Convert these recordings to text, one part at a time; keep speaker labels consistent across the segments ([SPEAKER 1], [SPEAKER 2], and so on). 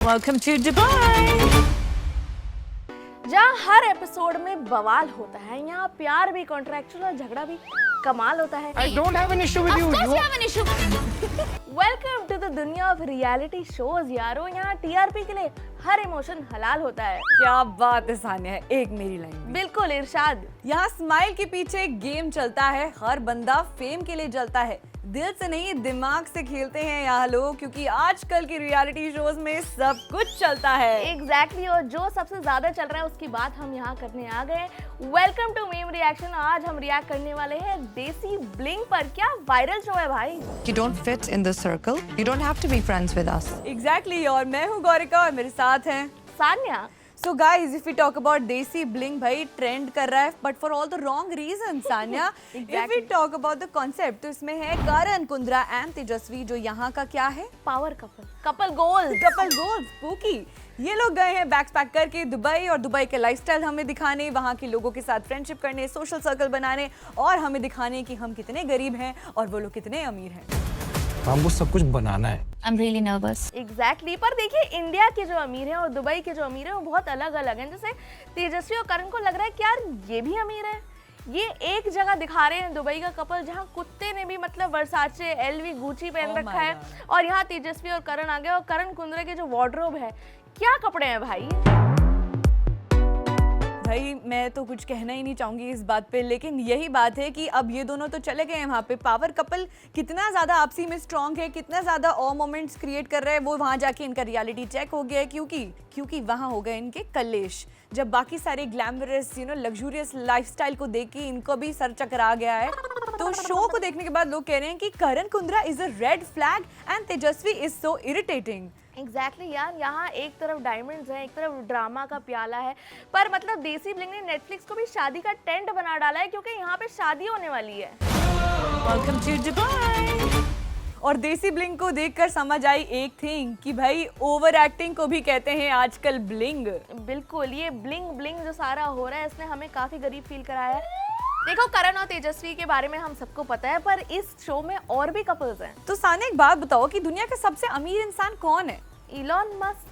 [SPEAKER 1] Welcome to Dubai.
[SPEAKER 2] जहाँ हर episode में बवाल होता है, यहाँ प्यार भी, कॉन्ट्रैक्चुअल और झगड़ा भी कमाल होता है।
[SPEAKER 3] I don't have an issue with you.
[SPEAKER 2] Of course you have an issue. Welcome to the दुनिया ऑफ रियलिटी शोज यारो। यहाँ टीआरपी के लिए हर इमोशन हलाल होता है।
[SPEAKER 1] क्या बात है सानिया, एक मेरी लाइन।
[SPEAKER 2] बिल्कुल इरशाद।
[SPEAKER 1] यहाँ स्माइल के पीछे एक गेम चलता है, हर बंदा फेम के लिए जलता है, दिल से नहीं दिमाग से खेलते हैं यहाँ लोग, क्योंकि आजकल की रियलिटी शोज में सब कुछ चलता है।
[SPEAKER 2] एग्जैक्टली और जो सबसे ज्यादा चल रहा है उसकी बात हम यहाँ करने आ गए। Welcome to meme reaction. आज हम रिएक्ट करने वाले हैं देसी ब्लिंग पर। क्या वायरल शो है भाई।
[SPEAKER 4] You don't fit in the circle. You don't have to be friends with us.
[SPEAKER 1] Exactly, और मैं हूँ गौरिका और मेरे साथ हैं
[SPEAKER 2] Sanya.
[SPEAKER 1] So guys, if we talk about desi bling, भाई ट्रेंड कर रहा है, but for all the wrong reasons, Sanya. If we talk about the concept, तो इसमें है करण कुंद्रा एंड तेजस्वी, जो यहाँ का क्या है,
[SPEAKER 2] पावर कपल गोल।
[SPEAKER 1] स्पूकी। ये लोग गए हैं बैग्स पैक करके दुबई, और दुबई के लाइफस्टाइल हमें दिखाने, वहाँ के लोगों के साथ फ्रेंडशिप करने, सोशल सर्कल बनाने, और हमें दिखाने कि हम कितने गरीब हैं और वो लोग कितने अमीर हैं।
[SPEAKER 3] हमको सब कुछ बनाना है।
[SPEAKER 4] I'm really nervous.
[SPEAKER 2] एग्जैक्टली पर देखिए, इंडिया के जो अमीर हैं और दुबई के जो अमीर हैं वो बहुत अलग अलग हैं। जैसे तेजस्वी और करण को लग रहा है कि यार ये भी अमीर है। ये एक जगह दिखा रहे हैं दुबई का कपल, जहाँ कुत्ते ने भी मतलब वर्साचे, एलवी, गुची पहन रखा है, और यहाँ तेजस्वी और करण आ गए। और करण कुंद्रा के जो वार्डरोब है, क्या कपड़े हैं भाई।
[SPEAKER 1] भाई मैं तो कुछ कहना ही नहीं चाहूंगी इस बात पे, लेकिन यही बात है कि अब ये दोनों तो चले गए हैं वहाँ पे। पावर कपल कितना ज़्यादा आपसी में स्ट्रॉन्ग है, कितना ज़्यादा ऑ मोमेंट्स क्रिएट कर रहे हैं, वो वहाँ जाके इनका रियलिटी चेक हो गया है, क्योंकि वहाँ हो गए इनके कलेश। जब बाकी सारे ग्लैमरस लग्जूरियस लाइफस्टाइल को देख के इनको भी सर चकरा गया है, तो शो को देखने के बाद लोग कह रहे हैं कि Karan Kundra is a red flag and Tejasswi is so irritating.
[SPEAKER 2] Exactly यार, यहाँ एक तरफ डायमंड्स है, एक तरफ ड्रामा का प्याला है, पर मतलब देसी ब्लिंग ने नेटफ्लिक्स को भी शादी का टेंट बना डाला है, क्योंकि यहाँ पे शादी होने वाली है।
[SPEAKER 1] Welcome to Dubai. और देसी ब्लिंग को देखकर समझ आई एक थिंग कि भाई ओवर एक्टिंग को भी कहते हैं आजकल ब्लिंग।
[SPEAKER 2] बिल्कुल, ये ब्लिंग जो सारा हो रहा है, इसने हमें काफी गरीब फील कराया है। देखो, करण और तेजस्वी के बारे में हम सबको पता है, पर इस शो में और भी कपल्स हैं।
[SPEAKER 1] तो साने एक बात बताओ कि दुनिया का सबसे अमीर इंसान कौन है?
[SPEAKER 2] Elon Musk.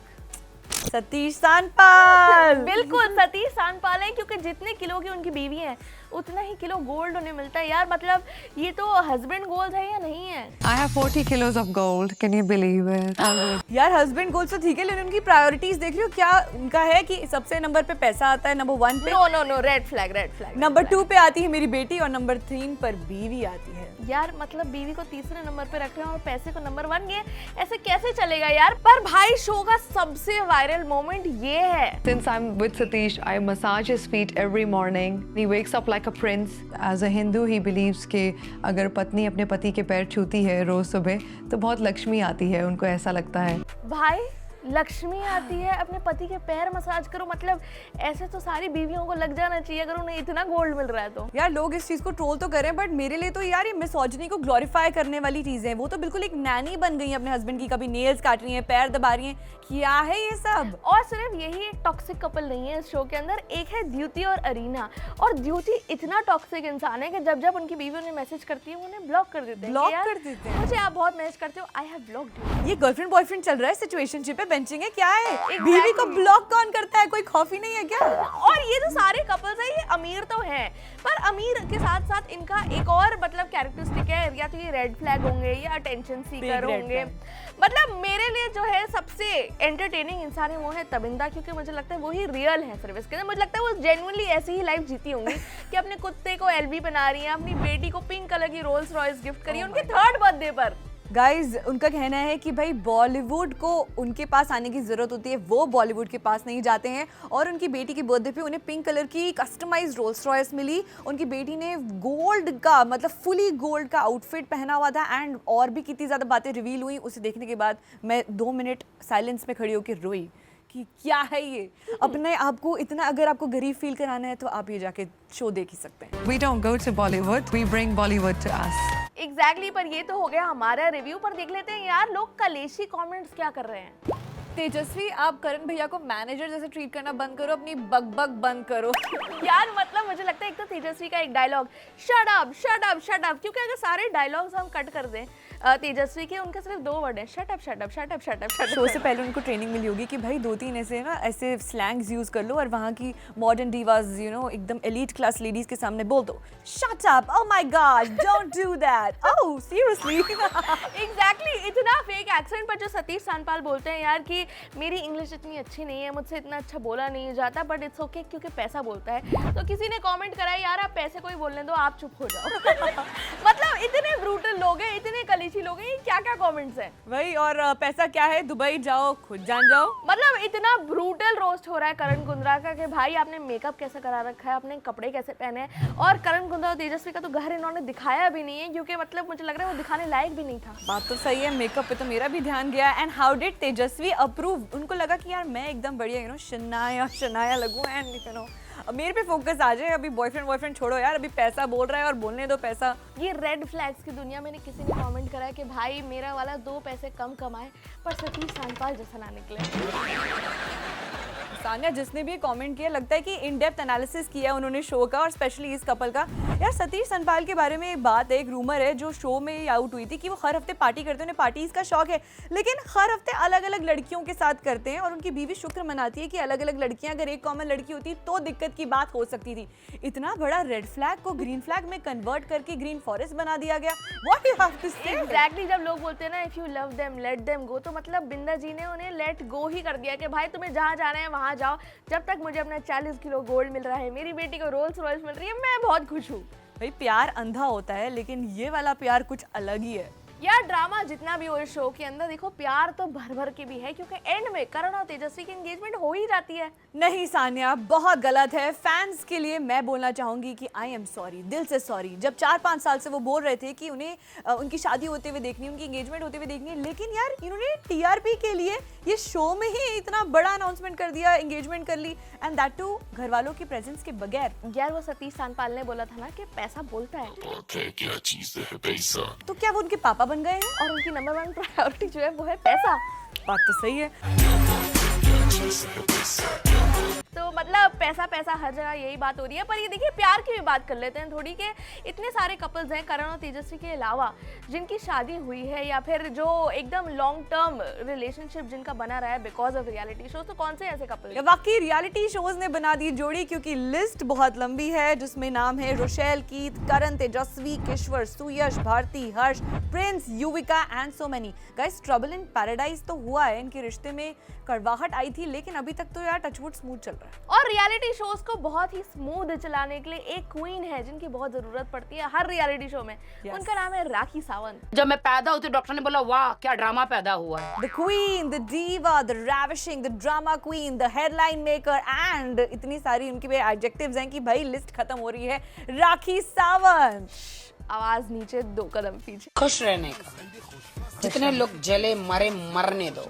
[SPEAKER 1] सतीश सांपाल।
[SPEAKER 2] बिल्कुल सतीश सांपाल है, क्योंकि जितने किलो की उनकी बीवी है उतना ही किलो गोल्ड उन्हें मिलता है। यार मतलब ये तो हस्बैंड गोल्ड है या नहीं है।
[SPEAKER 4] I have 40 kilos of gold. Can you believe it?
[SPEAKER 1] यार हस्बैंड गोल्ड तो ठीक है, लेकिन उनकी प्रायोरिटीज देख रही हो क्या? उनका है कि सबसे नंबर पे पैसा आता है, नंबर 1 पे।
[SPEAKER 2] No red flag.
[SPEAKER 1] नंबर 2 पे आती है मेरी बेटी, और नंबर 3 पर बीवी आती है।
[SPEAKER 2] यार मतलब बीवी को तीसरे नंबर पे रख रहे हैं और पैसे को नंबर 1, ये ऐसे कैसे चलेगा यार। पर भाई शो का सबसे वायरल मोमेंट ये है।
[SPEAKER 4] Since I'm with Satish, I massage his feet every morning. He wakes up like a prince. As a Hindu, he believes कि अगर पत्नी अपने पति के पैर छूती है रोज सुबह तो बहुत लक्ष्मी आती है, उनको ऐसा लगता है।
[SPEAKER 2] भाई लक्ष्मी आती है, अपने पति के पैर मसाज करो, मतलब ऐसे तो सारी बीवियों को लग जाना चाहिए अगर उन्हें इतना गोल्ड मिल रहा है तो।
[SPEAKER 1] यार लोग इस चीज को ट्रोल तो करें, बट मेरे लिए तो यार ये मिसोजिनी को ग्लोरीफाई करने वाली चीजें हैं। वो तो बिल्कुल एक नैनी बन गई है अपने हस्बैंड की, कभी नेल्स काट रही हैं, पैर दबा रही हैं, क्या है ये सब।
[SPEAKER 2] और सिर्फ यही एक टॉक्सिक कपल नहीं है इस शो के अंदर, एक है द्युति और अरीना। और द्युति इतना टॉक्सिक इंसान है कि जब उनकी बीवी उन्हें मैसेज करती है वो उन्हें ब्लॉक कर देते हैं। मुझे आप बहुत मैसेज करते हो, आई हैव ब्लॉक्ड यू।
[SPEAKER 1] ये गर्लफ्रेंड बॉयफ्रेंड चल रहा है, सिचुएशनशिप पे बेंचिंग है, क्या है? बीवी को ब्लॉक कौन करता है? कोई खौफ ही नहीं है क्या?
[SPEAKER 2] और ये जो सारे कपल्स है ये अमीर तो हैं, पर अमीर के साथ साथ इनका एक और मतलब कैरेक्टरिस्टिक है, या तो ये रेड फ्लैग होंगे या अटेंशन सीकर होंगे। मतलब मेरे लिए जो है सबसे एंटरटेनिंग इंसान है वो है तबिंदा, क्योंकि मुझे लगता है वो ही रियल है सर्विस के अंदर। मुझे लगता है वो जेन्युइनली ऐसी ही लाइफ जीती होंगी कि अपने कुत्ते को एलबी बना रही हैं, अपनी बेटी को पिंक कलर की रोल्स रॉयस गिफ्ट करी उनके 3rd बर्थडे पर।
[SPEAKER 1] गाइज उनका कहना है कि भाई बॉलीवुड को उनके पास आने की जरूरत होती है, वो बॉलीवुड के पास नहीं जाते हैं। और उनकी बेटी की बर्थडे पे उन्हें पिंक कलर की कस्टमाइज्ड रोल्स रॉयस मिली। उनकी बेटी ने गोल्ड का मतलब फुली गोल्ड का आउटफिट पहना हुआ था, एंड और भी कितनी ज़्यादा बातें रिवील हुई। उसे देखने के बाद मैं 2 मिनट साइलेंस में खड़ी होकर रोई कि क्या है ये। अपने आपको इतना अगर आपको गरीब फील कराना है तो आप ये जाके शो देख ही सकते हैं।
[SPEAKER 4] We don't go to Bollywood. We bring Bollywood to us.
[SPEAKER 2] Exactly पर ये तो हो गया हमारा रिव्यू, पर देख लेते हैं यार लोग कलेशी कमेंट्स क्या कर रहे हैं।
[SPEAKER 1] तेजस्वी, आप करण भैया को मैनेजर जैसे ट्रीट करना बंद करो, अपनी बक बंद करो।
[SPEAKER 2] यार मतलब मुझे लगता है एक तो तेजस्वी का एक डायलॉग शट अप, क्योंकि अगर सारे डायलॉग्स हम कट कर दें तेजस्वी के, उनके सिर्फ 2 वर्ड हैं, shut up shut up shut up shut up shut
[SPEAKER 1] show
[SPEAKER 2] up.
[SPEAKER 1] से पहले उनको ट्रेनिंग मिली होगी कि भाई 2-3 ऐसे स्लैंग्स यूज कर लो और वहाँ की मॉडर्न डीवाज एकदम एलीट क्लास लेडीज के सामने बोल दो, shut up, oh my God, don't do that, oh seriously.
[SPEAKER 2] Exactly इतना फेक एक्सेंट पर जो सतीश सांपाल बोलते हैं यार कि मेरी इंग्लिश इतनी अच्छी नहीं है, मुझसे इतना अच्छा बोला नहीं जाता, बट इट्स ओके क्योंकि पैसा बोलता है। तो किसी ने कमेंट करा यार आप पैसे को ही बोलने दो, आप चुप हो जाओ। मतलब इतने ब्रूटल लोग हैं, इतने कलीची लोग हैं, क्या क्या कमेंट्स हैं
[SPEAKER 1] भाई। और पैसा क्या है, दुबई जाओ खुद जान जाओ।
[SPEAKER 2] मतलब इतना ब्रूटल रोस्ट हो रहा है करण कुंद्रा का कि भाई आपने मेकअप कैसे करा रखा है, आपने कपड़े कैसे पहने हैं। और करण कुंद्रा और तेजस्वी का तो घर इन्होंने दिखाया भी नहीं है, क्योंकि मतलब मुझे लग रहा है वो दिखाने लायक भी नहीं था।
[SPEAKER 1] बात तो सही है, मेकअप पे तो मेरा भी ध्यान गया। And how did Tejashwi approve? उनको लगा कि यार मैं एकदम बढ़िया शनाया लगूं एंड अब मेरे पे फोकस आ जाए, अभी बॉयफ्रेंड छोड़ो यार, अभी पैसा बोल रहा है और बोलने दो पैसा।
[SPEAKER 2] ये रेड फ्लैग्स की दुनिया में किसी ने कमेंट करा है कि भाई मेरा वाला 2 पैसे कम कमाए पर सतीश सांपाल जैसा ना निकले।
[SPEAKER 1] सान्या, जिसने भी कमेंट किया, लगता है कि इन डेप्थ एनालिसिस किया उन्होंने शो का और स्पेशली इस कपल का। यार सतीश संपाल के बारे में एक बात है, एक रूमर है जो शो में आउट हुई थी कि वो हर हफ्ते पार्टी करते हैं, उन्हें पार्टीज का शौक है, लेकिन हर हफ्ते अलग अलग लड़कियों के साथ करते हैं। और उनकी बीवी शुक्र मनाती है कि अलग अलग लड़कियां, अगर एक कॉमन लड़की होती तो दिक्कत की बात हो सकती थी। इतना बड़ा रेड फ्लैग को ग्रीन फ्लैग में कन्वर्ट करके ग्रीन फॉरेस्ट बना दिया गया। व्हाट यू हैव टू से?
[SPEAKER 2] एग्जैक्टली, जब लोग बोलते हैं ना if you love them let them go, तो मतलब बिंदा जी ने उन्हें लेट गो ही कर दिया कि भाई तुम्हें जहाँ जाना है वहाँ जाओ, जब तक मुझे अपना 40 किलो गोल्ड मिल रहा है, मेरी बेटी को रोल्स रॉयस मिल रही है, मैं बहुत खुश हूँ।
[SPEAKER 1] भाई प्यार अंधा होता है, लेकिन ये वाला प्यार कुछ अलग ही है।
[SPEAKER 2] यार ड्रामा जितना भी हो इस शो के अंदर, देखो प्यार तो भर भर के भी है, क्योंकि एंड में करण और तेजस्वी की एंगेजमेंट हो ही जाती है।
[SPEAKER 1] नहीं सान्या, बहुत गलत है। फैंस के लिए मैं बोलना चाहूंगी कि आई एम सॉरी, दिल से सॉरी। जब 4-5 साल से वो बोल रहे थे कि उन्हें उनकी शादी होते हुए देखनी, उनकी एंगेजमेंट होते हुए देखनी है, लेकिन यार इन्होंने टीआरपी के लिए ये शो में ही इतना बड़ा अनाउंसमेंट कर दिया, एंगेजमेंट कर ली, एंड दैट टू घर वालों की प्रेजेंस के बगैर।
[SPEAKER 2] यार वो सतीश सांपाल ने बोला था ना कि पैसा बोलता है,
[SPEAKER 5] क्या चीज है पैसा?
[SPEAKER 1] तो क्या वो उनके पापा बन गए हैं?
[SPEAKER 2] और उनकी नंबर 1 प्रायोरिटी जो है वो है पैसा।
[SPEAKER 1] बात तो सही है।
[SPEAKER 2] तो मतलब पैसा पैसा हर जगह यही बात हो रही है। पर ये देखिए प्यार की भी बात कर लेते हैं थोड़ी, के इतने सारे कपल्स हैं करण और तेजस्वी के अलावा जिनकी शादी हुई है या फिर जो एकदम लॉन्ग टर्म रिलेशनशिप जिनका बना रहा है बिकॉज ऑफ रियलिटी शोज। तो कौन से ऐसे कपल?
[SPEAKER 1] वाकई रियलिटी शोज ने बना दी जोड़ी, क्योंकि लिस्ट बहुत लंबी है, जिसमें नाम है Rochelle Keith, Karan Tejasswi, Kishwer, Suyash, Bharti, Harsh, Prince, Yuvika and so many. Guys trouble in paradise तो हुआ है, इनके रिश्ते में कड़वाहट आई थी, लेकिन अभी तक तो यार टचवुड स्मूथ चल रहा है।
[SPEAKER 2] और रियलिटी शोज को बहुत ही स्मूथ चलाने के लिए एक क्वीन है जिनकी बहुत जरूरत पड़ती है हर रियलिटी शो में। उनका नाम है राखी सावंत।
[SPEAKER 6] जब मैं पैदा हुई तो डॉक्टर ने बोला वाह क्या ड्रामा पैदा हुआ है।
[SPEAKER 1] The queen, the diva, the ravishing, the drama queen, the headline maker and इतनी सारी उनकी भी एडजेक्टिव्स हैं कि भाई लिस्ट खत्म हो रही है। राखी सावंत।
[SPEAKER 2] आवाज नीचे 2 कदम पीछे।
[SPEAKER 7] खुश रहने का, जितने लोग जले मरे मरने दो,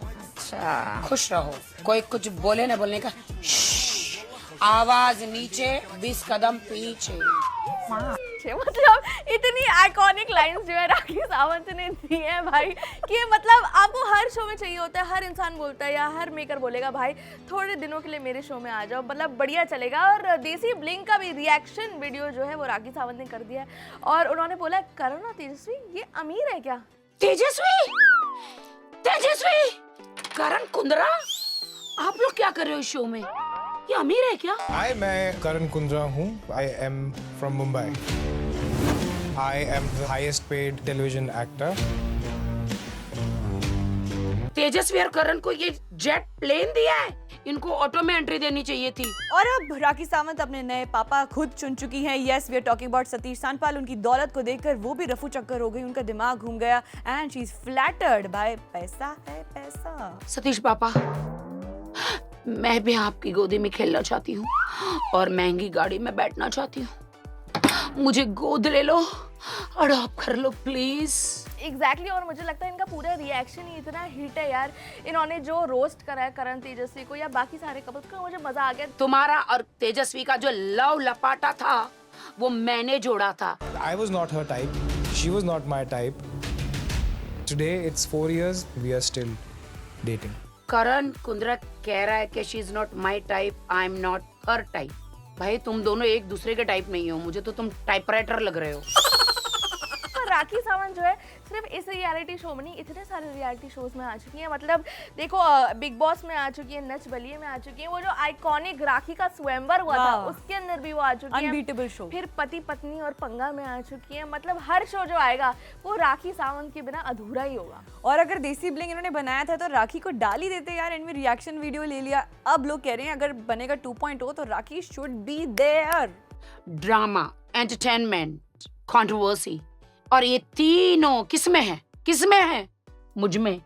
[SPEAKER 7] खुश रहो। कोई कुछ बोले ना बोलने का, आवाज नीचे 20 कदम पीछे।
[SPEAKER 2] मतलब इतनी आइकॉनिक लाइंस जो है राखी सावंत ने दी है भाई, कि मतलब आपको हर शो में चाहिए होता है, हर इंसान बोलता है या हर मेकर बोलेगा भाई थोड़े दिनों के लिए मेरे शो में आ जाओ, मतलब बढ़िया चलेगा। और देसी ब्लिंक का भी रिएक्शन वीडियो जो है वो राखी सावंत ने कर दिया है और उन्होंने बोला करण और तेजस्वी ये अमीर है क्या?
[SPEAKER 6] तेजस्वी करण कुंद्रा आप लोग क्या कर रहे हो इस शो में? ये अमीर है क्या?
[SPEAKER 3] मैं करण कुंद्रा हूँ। I am from Mumbai. I am the highest paid television actor.
[SPEAKER 6] तेजस्वी और करण को ये जेट प्लेन दिया है, इनको ऑटो में एंट्री देनी चाहिए थी।
[SPEAKER 1] और अब राखी सावंत अपने नए पापा खुद चुन चुकी हैं। Yes, we are talking about Satish Sanpal. उनकी दौलत को देखकर वो भी रफू चक्कर हो गई, उनका दिमाग घूम गया and she is flattered by पैसा है पैसा।
[SPEAKER 6] सतीश पापा, मैं भी आपकी गोदी में खेलना चाहती हूँ और महंगी गाड़ी में बैठना चाहती हूँ। मुझे गोद ले लो, अडॉप्ट कर लो प्लीज।
[SPEAKER 2] एग्जैक्टली और मुझे लगता है इनका पूरा रिएक्शन ही इतना हिट है यार। इन्होंने जो रोस्ट करा है करण तेजस्वी को या बाकी सारे कपल्स का, मुझे मजा आ गया।
[SPEAKER 6] तुम्हारा और तेजस्वी का जो लव लपाटा था वो मैंने जोड़ा था।
[SPEAKER 3] I was not her type. She was not my type. Today it's 4 years. We are still dating.
[SPEAKER 6] करण कुंद्रा कह रहा है कि she is not my type, I am not her type. भाई तुम दोनों एक दूसरे के टाइप नहीं हो, मुझे तो तुम टाइपराइटर लग रहे हो।
[SPEAKER 2] राखी सावंत जो है सिर्फ इस रियलिटी शो में नहीं, इतने सारे रियलिटी शोज में आ चुकी हैं। मतलब देखो बिग बॉस में आ चुकी है, नच बलिए में आ चुकी है, वो जो आइकॉनिक राखी का स्वयंवर हुआ था उसके अंदर भी वो आ चुकी है,
[SPEAKER 1] अनबीटेबल शो।
[SPEAKER 2] फिर पति पत्नी और पंगा में आ चुकी है। मतलब हर शो जो आएगा वो राखी सावंत के बिना अधूरा ही होगा।
[SPEAKER 1] और अगर देसी ब्लिंग इन्होंने बनाया था तो राखी को डाल ही देते यार, इनमें रिएक्शन वीडियो ले लिया। अब लोग कह रहे हैं अगर बनेगा 2.0 तो Rakhi should be there.
[SPEAKER 6] Drama, entertainment, controversy और ये तीनों किसमें है? किसमें है? मुझ में,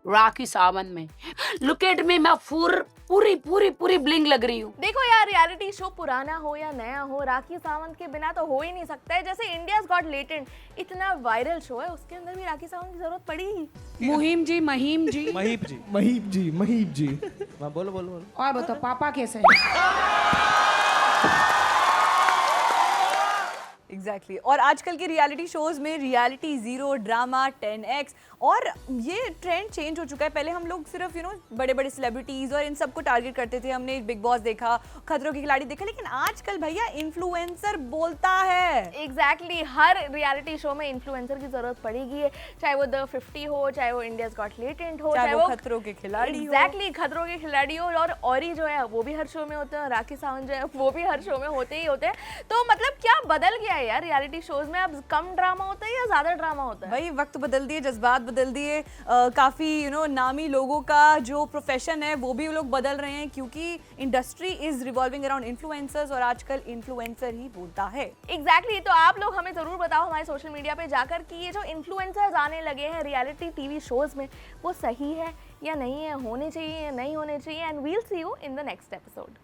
[SPEAKER 6] राखी सावंत में। लुक एट मी, मैं पूरी पूरी पूरी ब्लिंग लग रही हूँ।
[SPEAKER 2] देखो यार, रियलिटी शो पुराना हो या नया हो, राखी सावंत के बिना तो हो ही नहीं सकता है। जैसे इंडियाज गॉट लेटेंट इतना वायरल शो है, उसके अंदर भी राखी सावंत की जरूरत पड़ी।
[SPEAKER 6] मुहिम जी, महिम जी,
[SPEAKER 8] महीप जी हाँ, बोलो बोलो बोलो।
[SPEAKER 7] और बताओ पापा कैसे हैं?
[SPEAKER 1] एग्जैक्टली और आजकल के रियलिटी शोज में रियलिटी जीरो, ड्रामा, 10x और ये ट्रेंड चेंज हो चुका है। पहले हम लोग सिर्फ बड़े बड़े सेलिब्रिटीज और इन सबको टारगेट करते थे। हमने बिग बॉस देखा, खतरों के खिलाड़ी देखा, लेकिन आजकल भैया इन्फ्लुएंसर बोलता है।
[SPEAKER 2] एग्जैक्टली हर रियलिटी शो में इन्फ्लुएंसर की जरूरत पड़ेगी है, चाहे वो द 50 हो, चाहे वो इंडियाज गॉट लेटेंट हो,
[SPEAKER 1] चाहे वो खतरों के खिलाड़ी हो।
[SPEAKER 2] एग्जैक्टली खतरों के खिलाड़ी हो। और औरी जो है वो भी हर शो में होते हैं, राखी सावंत जो है वो भी हर शो में होते ही होते हैं। तो मतलब क्या बदल गया है यार रियलिटी शोज में? अब कम ड्रामा होता है या ज्यादा ड्रामा होता है?
[SPEAKER 1] भाई वक्त बदल दिए, जज्बात बदल दिए, काफ़ी नामी लोगों का जो प्रोफेशन है वो भी लोग बदल रहे हैं, क्योंकि industry is revolving around influencers और आजकल इन्फ्लुएंसर ही बोलता है।
[SPEAKER 2] एग्जैक्टली तो आप लोग हमें जरूर बताओ हमारे सोशल मीडिया पे जाकर कि ये जो इन्फ्लुएंसर्स आने लगे हैं रियलिटी टीवी शोज में, वो सही है या नहीं है, होने चाहिए या नहीं होने चाहिए। And we'll see you in the next episode.